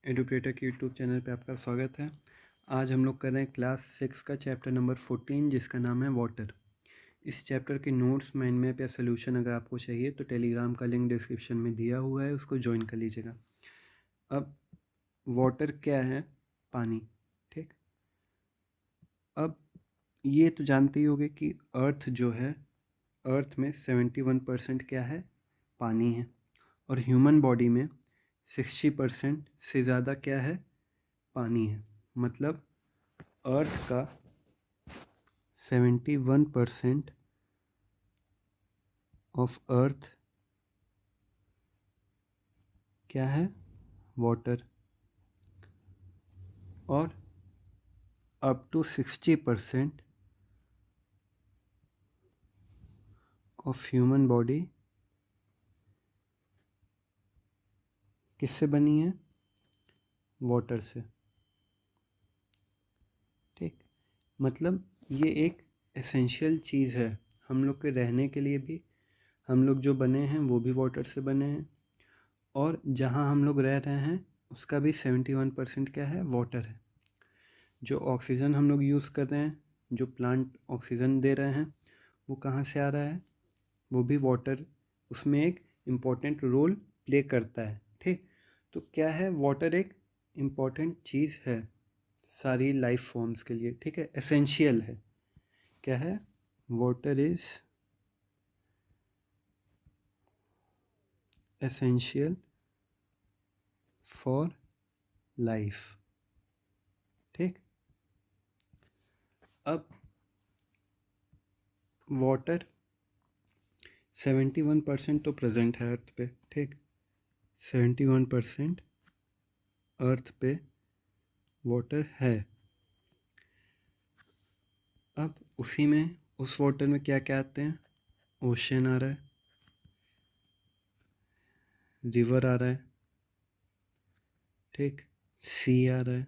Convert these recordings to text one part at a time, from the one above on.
Educator के YouTube channel पे आपका स्वागत है। आज हम लोग कर रहे हैं क्लास 6 का चैप्टर नंबर 14 जिसका नाम है वाटर। इस चैप्टर के नोट्स, माइंड मैप या सोल्यूशन अगर आपको चाहिए तो टेलीग्राम का लिंक डिस्क्रिप्शन में दिया हुआ है, उसको ज्वाइन कर लीजिएगा। अब वाटर क्या है? पानी। ठीक। अब ये तो जानते ही होंगे कि अर्थ जो है, अर्थ में 71% क्या है? पानी है। और ह्यूमन बॉडी में 60% से ज़्यादा क्या है? पानी है। मतलब अर्थ का 71% ऑफ अर्थ क्या है? वाटर। और up to 60% of human body किससे बनी है? वाटर से। ठीक। मतलब ये एक एसेंशियल चीज़ है हम लोग के रहने के लिए भी। हम लोग जो बने हैं वो भी वाटर से बने हैं, और जहाँ हम लोग रह रहे हैं उसका भी 71% क्या है? वाटर है। जो ऑक्सीजन हम लोग यूज़ कर रहे हैं, जो प्लांट ऑक्सीजन दे रहे हैं, वो कहाँ से आ रहा है? वो भी वाटर उसमें एक इम्पॉर्टेंट रोल प्ले करता है। ठीक। तो क्या है? वाटर एक इम्पॉर्टेंट चीज़ है सारी लाइफ फॉर्म्स के लिए। ठीक है, एसेंशियल है। क्या है? Water is essential for life. ठीक। अब वाटर 71% तो प्रेजेंट है अर्थ पे। ठीक। 71% अर्थ पे वाटर है। अब उसी में, उस वाटर में क्या क्या आते हैं? ओशन आ रहा है, रिवर आ रहा है, ठीक, सी आ रहा है,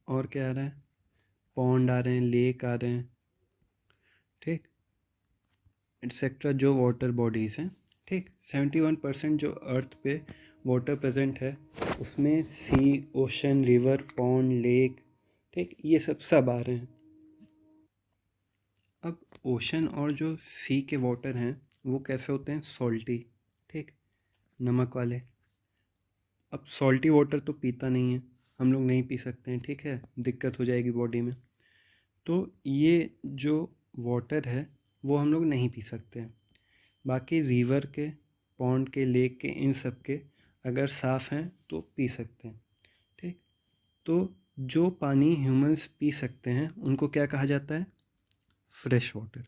और क्या आ रहा है? पॉन्ड आ रहे हैं, लेक आ रहे हैं, ठीक, एटसेट्रा, जो वाटर बॉडीज़ हैं। ठीक। 71% जो अर्थ पे वाटर प्रेजेंट है उसमें सी, ओशन, रिवर, पॉन्ड, लेक, ठीक, ये सब आ रहे हैं। अब ओशन और जो सी के वाटर हैं वो कैसे होते हैं? सॉल्टी। ठीक, नमक वाले। अब सॉल्टी वाटर तो पीता नहीं है, हम लोग नहीं पी सकते हैं। ठीक है, दिक्कत हो जाएगी बॉडी में। तो ये जो वाटर है वो हम लोग नहीं पी सकते हैं। बाकी रिवर के, पॉन्ड के, लेक के, इन सब के अगर साफ़ हैं तो पी सकते हैं। ठीक। तो जो पानी ह्यूमंस पी सकते हैं उनको क्या कहा जाता है? Fresh water.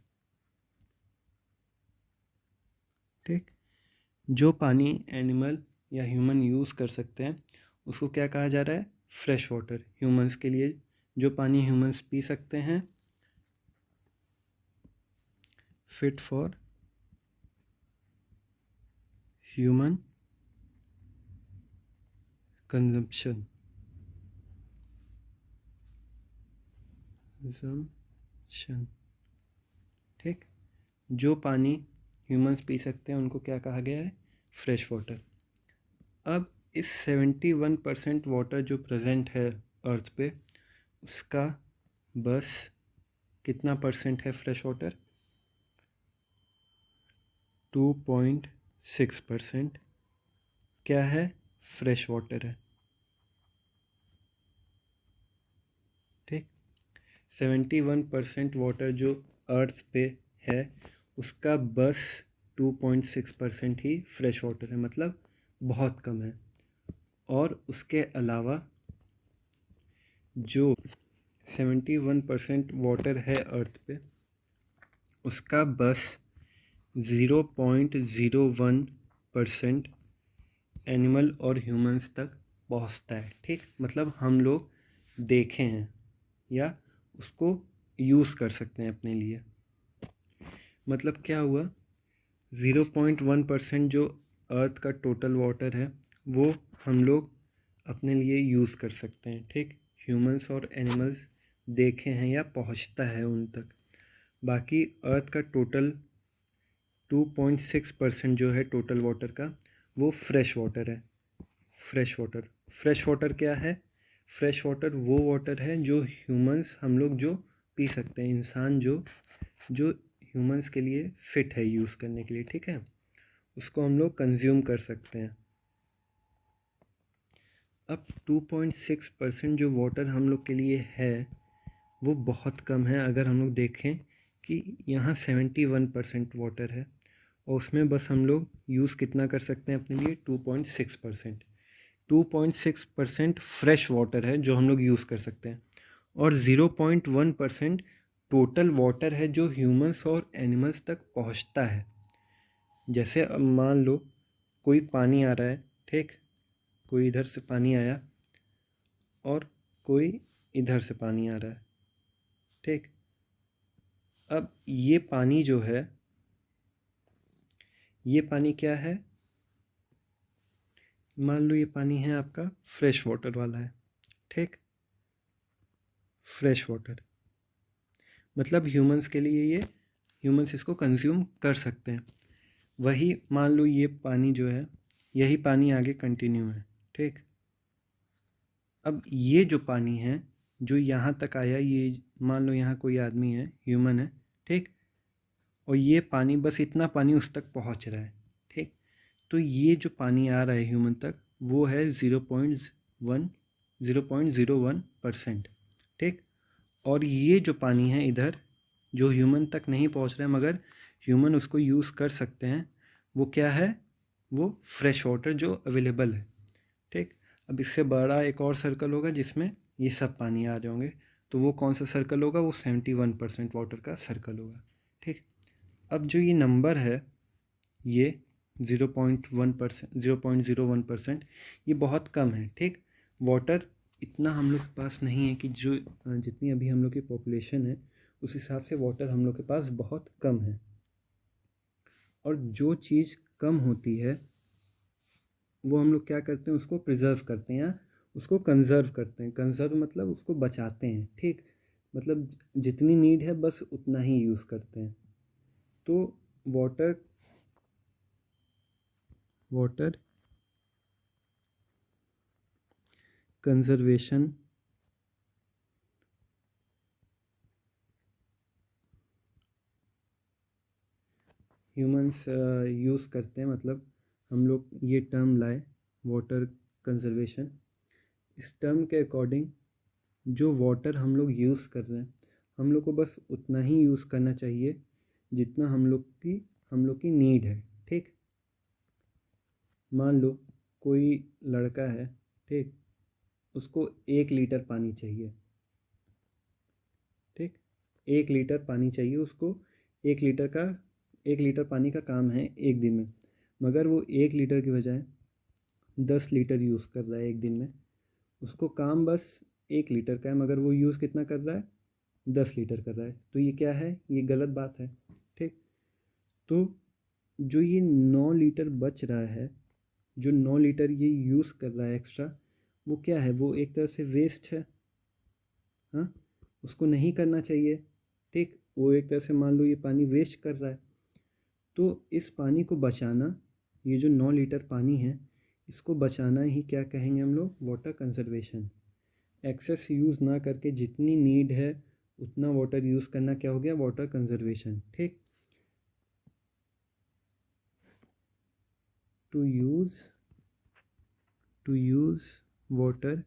ठीक। जो पानी एनिमल या ह्यूमन यूज़ कर सकते हैं उसको क्या कहा जा रहा है? Fresh water. ह्यूमंस के लिए जो पानी ह्यूमंस पी सकते हैं, फिट फॉर ह्यूमन कंजम्पशन। ठीक। जो पानी ह्यूमंस पी सकते हैं उनको क्या कहा गया है? Fresh water. अब इस 71% वाटर जो प्रेजेंट है अर्थ पे, उसका बस कितना परसेंट है फ्रेश वाटर? 2.6% क्या है? फ्रेश वाटर है। ठीक। 71% वाटर जो अर्थ पे है उसका बस 2.6% ही फ्रेश वाटर है, मतलब बहुत कम है। और उसके अलावा जो 71% वाटर है अर्थ पे उसका बस 0.01% एनिमल और ह्यूमंस तक पहुंचता है। ठीक, मतलब हम लोग देखे हैं या उसको यूज़ कर सकते हैं अपने लिए। मतलब क्या हुआ? 0.1% जो अर्थ का टोटल वाटर है वो हम लोग अपने लिए यूज़ कर सकते हैं। ठीक, ह्यूमंस और एनिमल्स देखे हैं या पहुंचता है उन तक। बाकी अर्थ का टोटल 2.6% जो है टोटल वाटर का, वो फ्रेश वाटर है। Fresh water. फ्रेश वाटर क्या है? फ्रेश वाटर वो वाटर है जो ह्यूमंस हम लोग जो पी सकते हैं, इंसान जो जो ह्यूमंस के लिए फ़िट है यूज़ करने के लिए, ठीक है, उसको हम लोग कंज्यूम कर सकते हैं। अब 2.6% जो वाटर हम लोग के लिए है वो बहुत कम है। अगर हम लोग देखें कि यहाँ 71% वाटर है और उसमें बस हम लोग यूज़ कितना कर सकते हैं अपने लिए? 2.6%। 2.6% फ्रेश वाटर है जो हम लोग यूज़ कर सकते हैं और 0.1% टोटल वाटर है जो ह्यूमंस और एनिमल्स तक पहुंचता है। जैसे अब मान लो कोई पानी आ रहा है, ठीक, कोई इधर से पानी आया और कोई इधर से पानी आ रहा है, ठीक। अब ये पानी जो है, ये पानी क्या है? मान लो ये पानी है आपका फ्रेश वाटर वाला है, ठीक, फ्रेश वाटर मतलब ह्यूमंस के लिए ये ह्यूमंस इसको कंज्यूम कर सकते हैं। वही मान लो ये पानी जो है, यही पानी आगे कंटिन्यू है, ठीक। अब ये जो पानी है जो यहाँ तक आया, ये मान लो यहाँ कोई आदमी है, ह्यूमन है, ठीक, और ये पानी, बस इतना पानी उस तक पहुँच रहा है, ठीक। तो ये जो पानी आ रहा है ह्यूमन तक वो है 0.01%, ठीक। और ये जो पानी है इधर जो ह्यूमन तक नहीं पहुंच रहा है मगर ह्यूमन उसको यूज़ कर सकते हैं, वो क्या है? वो फ्रेश वाटर जो अवेलेबल है, ठीक। अब इससे बड़ा एक और सर्कल होगा जिसमें ये सब पानी आ जाओगे, तो वो कौन सा सर्कल होगा? वो 71% वाटर का सर्कल होगा, ठीक। अब जो ये नंबर है ये 0.01%, ये बहुत कम है, ठीक। वाटर इतना हम लोग के पास नहीं है कि जो जितनी अभी हम लोग की पॉपुलेशन है उस हिसाब से वाटर हम लोग के पास बहुत कम है। और जो चीज़ कम होती है वो हम लोग क्या करते हैं? उसको प्रिजर्व करते हैं या उसको कंजर्व करते हैं। कंजर्व मतलब उसको बचाते हैं, ठीक, मतलब जितनी नीड है बस उतना ही यूज़ करते हैं। तो water water conservation humans use करते हैं, मतलब हम लोग ये टर्म लाए वाटर कंजर्वेशन। इस टर्म के अकॉर्डिंग जो वाटर हम लोग यूज़ कर रहे हैं हम लोग को बस उतना ही यूज़ करना चाहिए जितना हम लोग की नीड है, ठीक। मान लो कोई लड़का है, ठीक, उसको 1 लीटर पानी चाहिए, ठीक, 1 लीटर पानी चाहिए उसको। 1 लीटर का 1 लीटर पानी का काम है एक दिन में, मगर वो 1 लीटर की बजाय 10 लीटर यूज़ कर रहा है एक दिन में। उसको काम बस 1 लीटर का है मगर वो यूज़ कितना कर रहा है? 10 लीटर कर रहा है। तो ये क्या है? ये गलत बात है, ठीक। तो जो ये 9 लीटर बच रहा है, जो 9 लीटर ये यूज़ कर रहा है एक्स्ट्रा, वो क्या है? वो एक तरह से वेस्ट है, हाँ, उसको नहीं करना चाहिए, ठीक। वो एक तरह से मान लो ये पानी वेस्ट कर रहा है। तो इस पानी को बचाना, ये जो 9 लीटर पानी है इसको बचाना ही क्या कहेंगे हम लोग? Water conservation. एक्सेस यूज़ ना करके जितनी नीड है उतना वाटर यूज़ करना क्या हो गया? वाटर कंजर्वेशन, ठीक। To use water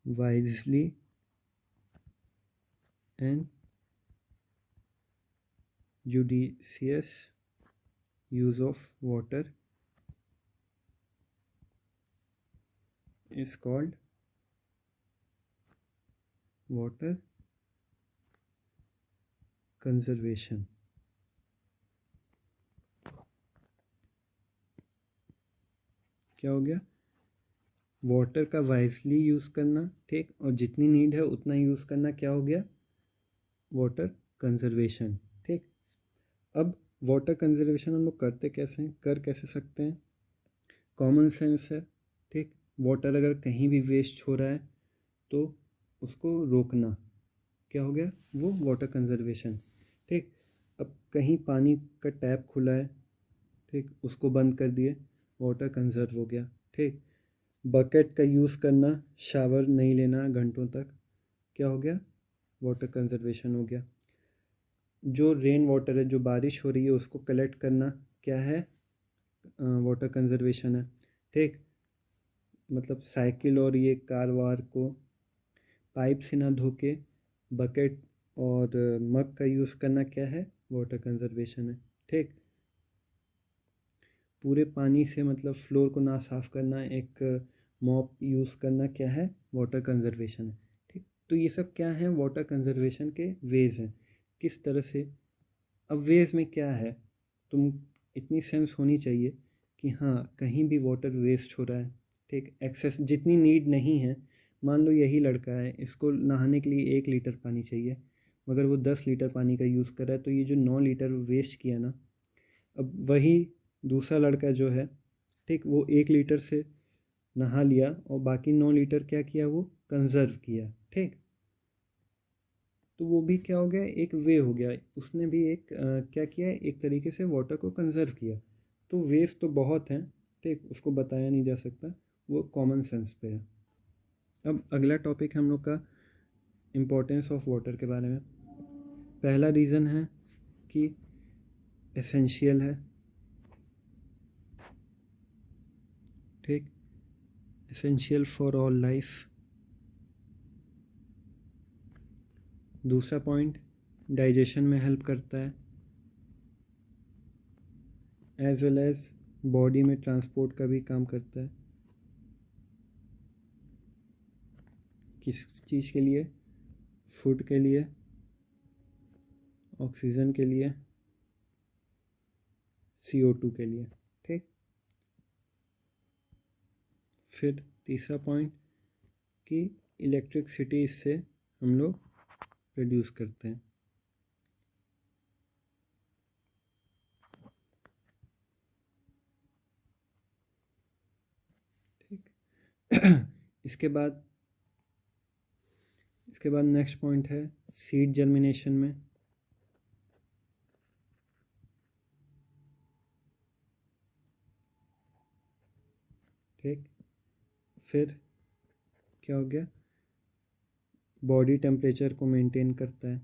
wisely and judicious use of water is called water conservation। क्या हो गया? वाटर का वाइजली यूज़ करना, ठीक, और जितनी नीड है उतना यूज़ करना क्या हो गया? वाटर कंजर्वेशन, ठीक। अब वाटर कंजर्वेशन हम लोग करते कैसे हैं? कर कैसे सकते हैं? कॉमन सेंस है, ठीक। वाटर अगर कहीं भी वेस्ट हो रहा है तो उसको रोकना क्या हो गया? वो वाटर कंजर्वेशन, ठीक। अब कहीं पानी का टैप खुला है, ठीक, उसको बंद कर दिए, वाटर कंजर्व हो गया। ठीक, बकेट का यूज़ करना, शावर नहीं लेना घंटों तक, क्या हो गया, वाटर कंजर्वेशन हो गया। जो रेन वाटर है, जो बारिश हो रही है, उसको कलेक्ट करना क्या है, वाटर कंजर्वेशन है। ठीक, मतलब साइकिल और ये कार वार को पाइप से ना धो के बकेट और मग का यूज़ करना क्या है, वाटर कंजर्वेशन है। ठीक, पूरे पानी से मतलब फ्लोर को ना साफ़ करना, एक मॉप यूज़ करना क्या है, वाटर कंजर्वेशन है। ठीक, तो ये सब क्या है, वाटर कंजर्वेशन के वेज हैं, किस तरह से। अब वेज में क्या है, तुम इतनी सेंस होनी चाहिए कि हाँ कहीं भी वाटर वेस्ट हो रहा है, ठीक, एक्सेस जितनी नीड नहीं है। मान लो यही लड़का है, इसको नहाने के लिए 1 लीटर पानी चाहिए, मगर वो 10 लीटर पानी का यूज़ कर रहा है, तो ये जो 9 लीटर वेस्ट किया ना, अब वही दूसरा लड़का जो है, ठीक, वो 1 लीटर से नहा लिया और बाकी 9 लीटर क्या किया, वो कंजर्व किया। ठीक, तो वो भी क्या हो गया, एक वे हो गया, उसने भी एक क्या किया, एक तरीके से वाटर को कंजर्व किया। तो वेस्ट तो बहुत हैं, ठीक, उसको बताया नहीं जा सकता, वो कॉमन सेंस पे है। अब अगला टॉपिक है हम लोग का इम्पोर्टेंस ऑफ वाटर के बारे में। पहला रीज़न है कि एसेंशियल है। ठीक, एसेंशियल फॉर ऑल लाइफ। दूसरा पॉइंट, डाइजेशन में हेल्प करता है, एज वेल एज बॉडी में ट्रांसपोर्ट का भी काम करता है। किस चीज़ के लिए, फूड के लिए, ऑक्सीजन के लिए, CO2 के लिए। ठीक, फिर तीसरा पॉइंट कि इलेक्ट्रिसिटी इससे हम लोग प्रोड्यूस करते हैं। ठीक इसके बाद नेक्स्ट पॉइंट है सीड जर्मिनेशन में। ठीक, फिर क्या हो गया, बॉडी टेम्परेचर को मेंटेन करता है।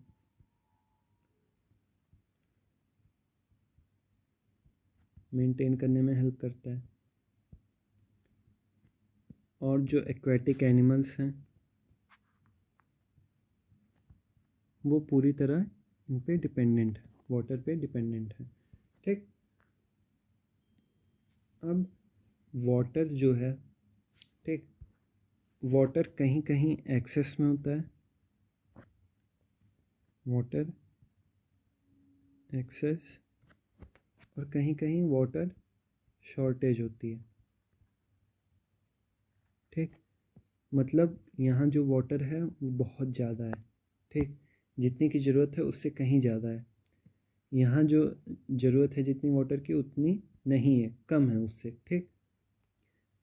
मेंटेन करने में हेल्प करता है। और जो एक्वेटिक एनिमल्स हैं वो पूरी तरह इन पे डिपेंडेंट है, वाटर पे डिपेंडेंट है। ठीक, अब वाटर जो है, ठीक, वाटर कहीं कहीं एक्सेस में होता है, वाटर एक्सेस, और कहीं कहीं वाटर शॉर्टेज होती है। ठीक, मतलब यहाँ जो वाटर है वो बहुत ज़्यादा है। ठीक, जितनी की ज़रूरत है उससे कहीं ज़्यादा है। यहाँ जो ज़रूरत है जितनी वाटर की उतनी नहीं है, कम है उससे। ठीक,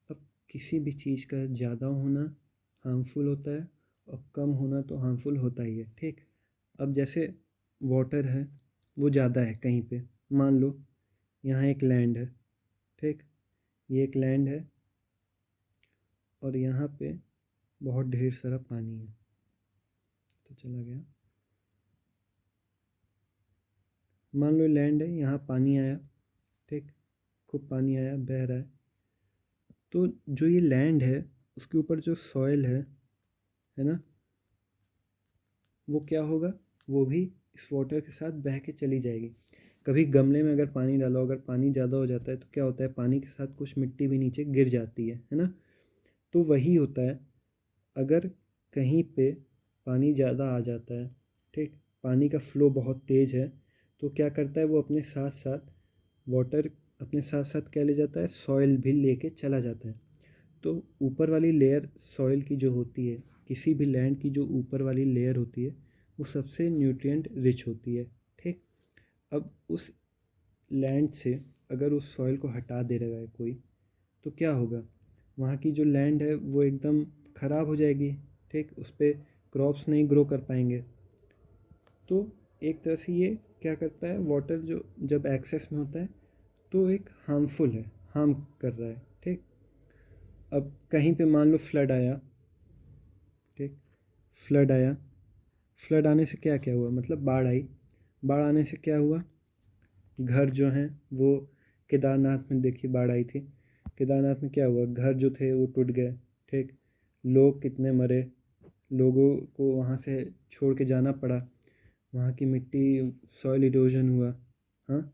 अब किसी भी चीज़ का ज़्यादा होना हार्मफुल होता है और कम होना तो हार्मफुल होता ही है। ठीक, अब जैसे वाटर है वो ज़्यादा है कहीं पे, मान लो यहाँ एक लैंड है। ठीक, ये एक लैंड है और यहाँ पे बहुत ढेर सारा पानी है, तो चला गया। मान लो लैंड है, यहाँ पानी आया, ठीक, खूब पानी आया, बह रहा है, तो जो ये लैंड है उसके ऊपर जो सॉइल है ना, वो क्या होगा, वो भी इस वाटर के साथ बह के चली जाएगी। कभी गमले में अगर पानी डालो, अगर पानी ज़्यादा हो जाता है तो क्या होता है, पानी के साथ कुछ मिट्टी भी नीचे गिर जाती है ना। तो वही होता है, अगर कहीं पे पानी ज़्यादा आ जाता है, ठीक, पानी का फ्लो बहुत तेज़ है, तो क्या करता है वो अपने साथ साथ वाटर, अपने साथ साथ क्या ले जाता है, सॉइल भी लेके चला जाता है। तो ऊपर वाली लेयर सॉइल की जो होती है, किसी भी लैंड की जो ऊपर वाली लेयर होती है वो सबसे न्यूट्रिएंट रिच होती है। ठीक, अब उस लैंड से अगर उस सॉइल को हटा दे रहा है कोई, तो क्या होगा, वहाँ की जो लैंड है वो एकदम ख़राब हो जाएगी। ठीक, उस पर क्रॉप्स नहीं ग्रो कर पाएंगे। तो एक तरह से ये क्या करता है, वाटर जो जब एक्सेस में होता है तो एक हार्मफुल है, हार्म कर रहा है। ठीक, अब कहीं पे मान लो फ्लड आया, ठीक, फ्लड आया, फ्लड आने से क्या क्या हुआ, मतलब बाढ़ आई, बाढ़ आने से क्या हुआ, घर जो हैं वो, केदारनाथ में देखिए बाढ़ आई थी, केदारनाथ में क्या हुआ, घर जो थे वो टूट गए। ठीक, लोग कितने मरे, लोगों को वहाँ से छोड़ के जाना पड़ा, वहाँ की मिट्टी, सॉइल इरोजन हुआ। हाँ,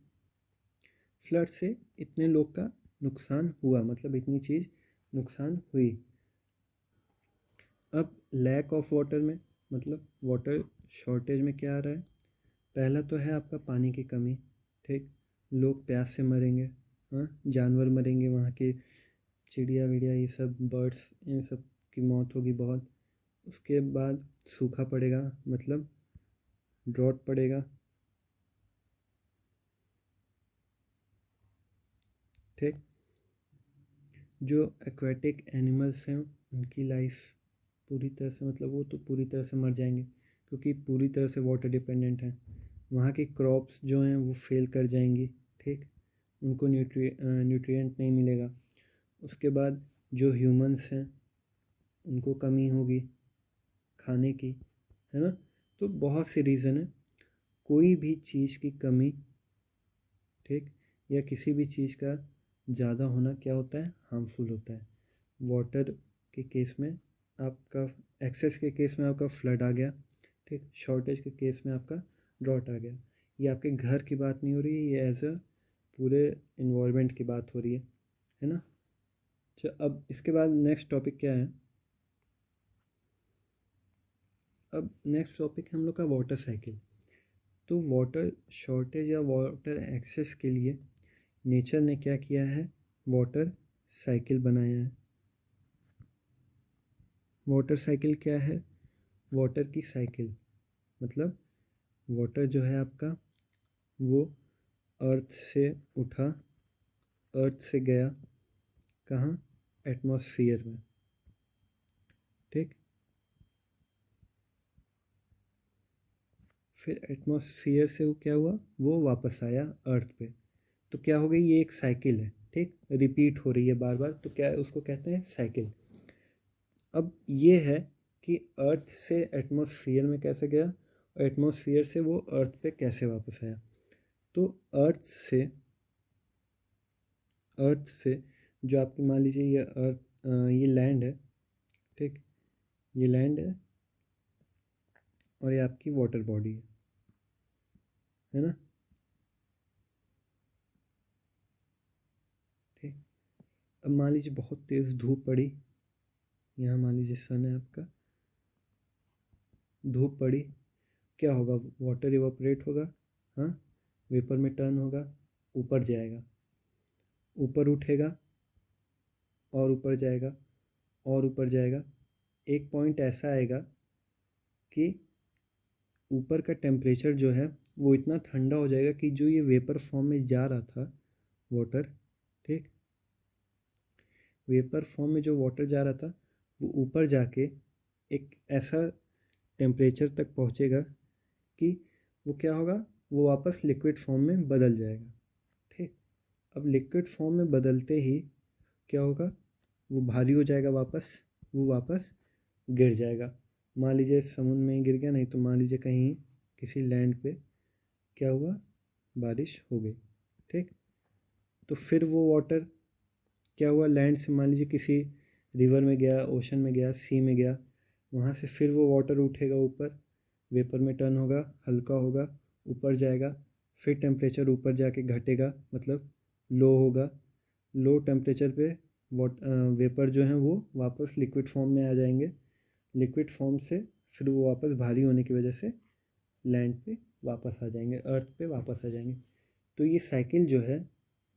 फ्लड से इतने लोग का नुकसान हुआ, मतलब इतनी चीज़ नुकसान हुई। अब लैक ऑफ वाटर में, मतलब वाटर शॉर्टेज में क्या आ रहा है, पहला तो है आपका पानी की कमी। ठीक, लोग प्यास से मरेंगे, हाँ, जानवर मरेंगे, वहाँ के चिड़िया विड़िया ये सब बर्ड्स, इन सब की मौत होगी बहुत। उसके बाद सूखा पड़ेगा, मतलब ड्रॉट पड़ेगा। ठीक, जो एक्वेटिक एनिमल्स हैं उनकी लाइफ पूरी तरह से, मतलब वो तो पूरी तरह से मर जाएंगे, क्योंकि पूरी तरह से वाटर डिपेंडेंट हैं। वहाँ की क्रॉप्स जो हैं वो फेल कर जाएंगी। ठीक, उनको न्यूट्रिएंट नहीं मिलेगा। उसके बाद जो ह्यूमंस हैं उनको कमी होगी खाने की, है ना। तो बहुत से रीज़न है, कोई भी चीज़ की कमी, ठीक, या किसी भी चीज़ का ज़्यादा होना क्या होता है, हार्मफुल होता है। वाटर के केस में आपका, एक्सेस के केस में आपका फ्लड आ गया। ठीक, शॉर्टेज के केस में आपका ड्रॉट आ गया। ये आपके घर की बात नहीं हो रही है, ये एज अ पूरे इन्वायरमेंट की बात हो रही है ना। अच्छा, अब इसके बाद नेक्स्ट टॉपिक क्या है, अब नेक्स्ट टॉपिक है हम लोग का वाटर साइकिल। तो वाटर शॉर्टेज या वाटर एक्सेस के लिए नेचर ने क्या किया है, वाटर साइकिल बनाया है। वाटर साइकिल क्या है, वाटर की साइकिल, मतलब वाटर जो है आपका वो अर्थ से उठा, अर्थ से गया कहाँ, एटमॉस्फेयर में। ठीक, फिर एटमॉस्फेयर से वो क्या हुआ, वो वापस आया अर्थ पे। तो क्या हो गई, ये एक साइकिल है। ठीक, रिपीट हो रही है बार बार, तो क्या उसको कहते हैं, साइकिल। अब ये है कि अर्थ से एटमॉस्फेयर में कैसे गया, और एटमॉस्फेयर से वो अर्थ पे कैसे वापस आया। तो अर्थ से, अर्थ से जो आपकी मान लीजिए ये अर्थ, ये लैंड है। ठीक, ये लैंड है और ये आपकी वाटर बॉडी है ना। ठीक, अब मान लीजिए बहुत तेज़ धूप पड़ी, यहाँ मान लीजिए सन है आपका, धूप पड़ी, क्या होगा, वाटर इवापोरेट होगा, हाँ, वेपर में टर्न होगा, ऊपर जाएगा, ऊपर उठेगा और ऊपर जाएगा और ऊपर जाएगा। एक पॉइंट ऐसा आएगा कि ऊपर का टेम्परेचर जो है वो इतना ठंडा हो जाएगा कि जो ये वेपर फॉर्म में जा रहा था वाटर, ठीक, वेपर फॉर्म में जो वाटर जा रहा था वो ऊपर जाके एक ऐसा टेम्परेचर तक पहुँचेगा कि वो क्या होगा, वो वापस लिक्विड फॉर्म में बदल जाएगा। ठीक, अब लिक्विड फॉर्म में बदलते ही क्या होगा, वो भारी हो जाएगा, वापस वो वापस गिर जाएगा। मान लीजिए समुद्र में ही गिर गया, नहीं तो मान लीजिए कहीं किसी लैंड पे क्या हुआ, बारिश हो गई। ठीक, तो फिर वो वाटर क्या हुआ, लैंड से मान लीजिए किसी रिवर में गया, ओशन में गया, सी में गया, वहाँ से फिर वो वाटर उठेगा ऊपर, वेपर में टर्न होगा, हल्का होगा, ऊपर जाएगा, फिर टेम्परेचर ऊपर जाके घटेगा, मतलब लो होगा। लो टेम्परेचर पे वेपर जो हैं वो वापस लिक्विड फॉर्म में आ जाएंगे, लिक्विड फॉर्म से फिर वो वापस भारी होने की वजह से लैंड पे वापस आ जाएंगे, अर्थ पे वापस आ जाएंगे। तो ये साइकिल जो है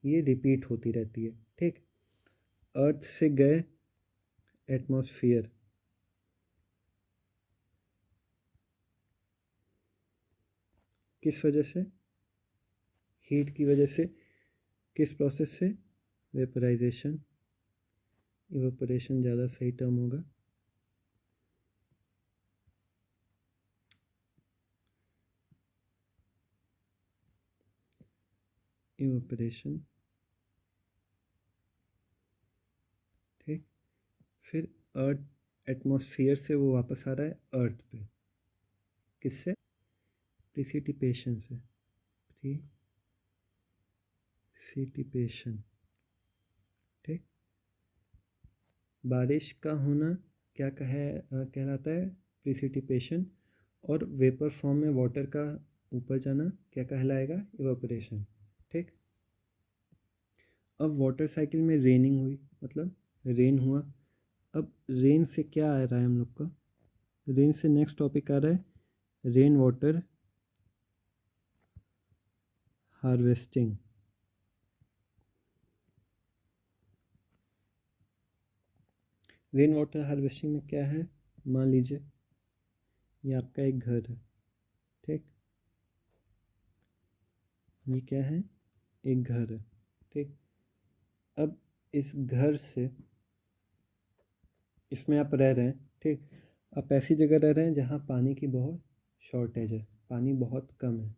ये रिपीट होती रहती है। ठीक, अर्थ से गए एटमॉस्फेयर, किस वजह से, हीट की वजह से, किस प्रोसेस से, वेपराइजेशन, इवेपोरेशन ज़्यादा सही टर्म होगा। इवेपोरेशन, फिर अर्थ एटमॉस्फेयर से वो वापस आ रहा है अर्थ पे, किससे? प्रिसिपिटेशन से, प्रिसिपिटेशन। ठीक, बारिश का होना क्या कहलाता है? प्रिसिपिटेशन। और वेपर फॉर्म में वाटर का ऊपर जाना क्या कहलाएगा? इवेपोरेशन। ठीक, अब वाटर साइकिल में रेनिंग हुई, मतलब रेन हुआ। अब रेन से क्या आ रहा है हम लोग का? रेन से नेक्स्ट टॉपिक आ रहा है rain water harvesting. Rain water harvesting में क्या है? मान लीजिए ये आपका एक घर है, ठीक, ये क्या है? एक घर है, ठीक। अब इस घर से, इसमें आप रह रहे हैं, ठीक। आप ऐसी जगह रह रहे हैं जहाँ पानी की बहुत शॉर्टेज है, पानी बहुत कम है,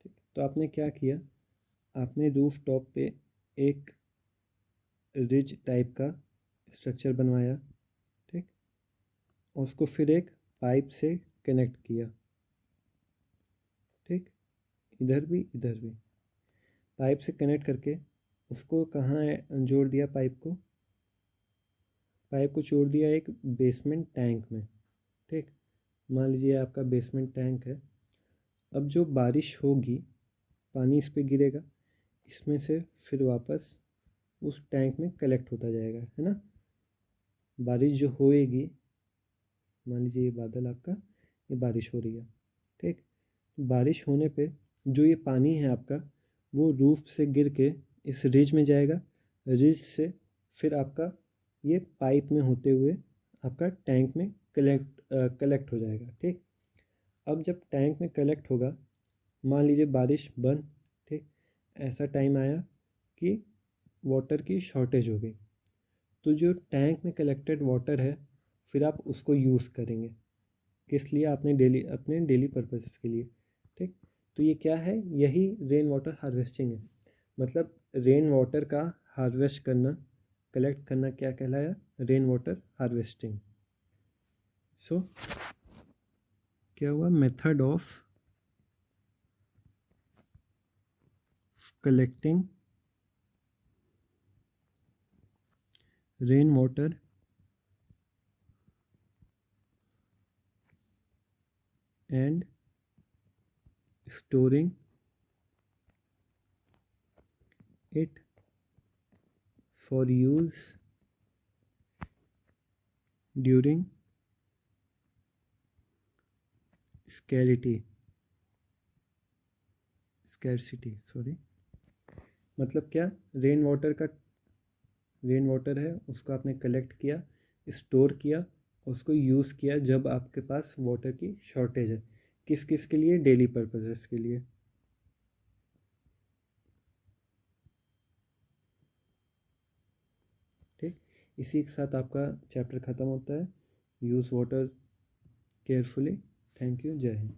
ठीक। तो आपने क्या किया? आपने रूफ टॉप पे एक रिज टाइप का स्ट्रक्चर बनवाया, ठीक, और उसको फिर एक पाइप से कनेक्ट किया, ठीक, इधर भी इधर भी। पाइप से कनेक्ट करके उसको कहाँ जोड़ दिया? पाइप को जोड़ दिया एक बेसमेंट टैंक में, ठीक। मान लीजिए आपका बेसमेंट टैंक है। अब जो बारिश होगी, पानी इस पे गिरेगा, इसमें से फिर वापस उस टैंक में कलेक्ट होता जाएगा, है ना। बारिश जो होएगी, मान लीजिए ये बादल आपका, ये बारिश हो रही है, ठीक। बारिश होने पे जो ये पानी है आपका, वो रूफ से गिर के इस रिज में जाएगा। रिज से फिर आपका ये पाइप में होते हुए आपका टैंक में कलेक्ट हो जाएगा, ठीक। अब जब टैंक में कलेक्ट होगा, मान लीजिए बारिश बंद, ठीक, ऐसा टाइम आया कि वाटर की शॉर्टेज हो गई, तो जो टैंक में कलेक्टेड वाटर है, फिर आप उसको यूज़ करेंगे, किस लिए? अपने डेली पर्पसेस के लिए, ठीक। तो ये क्या है? यही रेन वाटर हार्वेस्टिंग है। मतलब रेन वाटर का हार्वेस्ट करना, कलेक्ट करना क्या कहलाया? Rain water harvesting. सो क्या हुआ? Method of collecting rain water and storing it for use during scarcity, sorry. मतलब क्या? रेन वाटर है, उसको आपने कलेक्ट किया, स्टोर किया, उसको यूज़ किया जब आपके पास वाटर की शॉर्टेज है। किस किस के लिए? डेली पर्पसेस के लिए, ठीक। इसी के साथ आपका चैप्टर ख़त्म होता है। Use water carefully. Thank you. जय हिंद।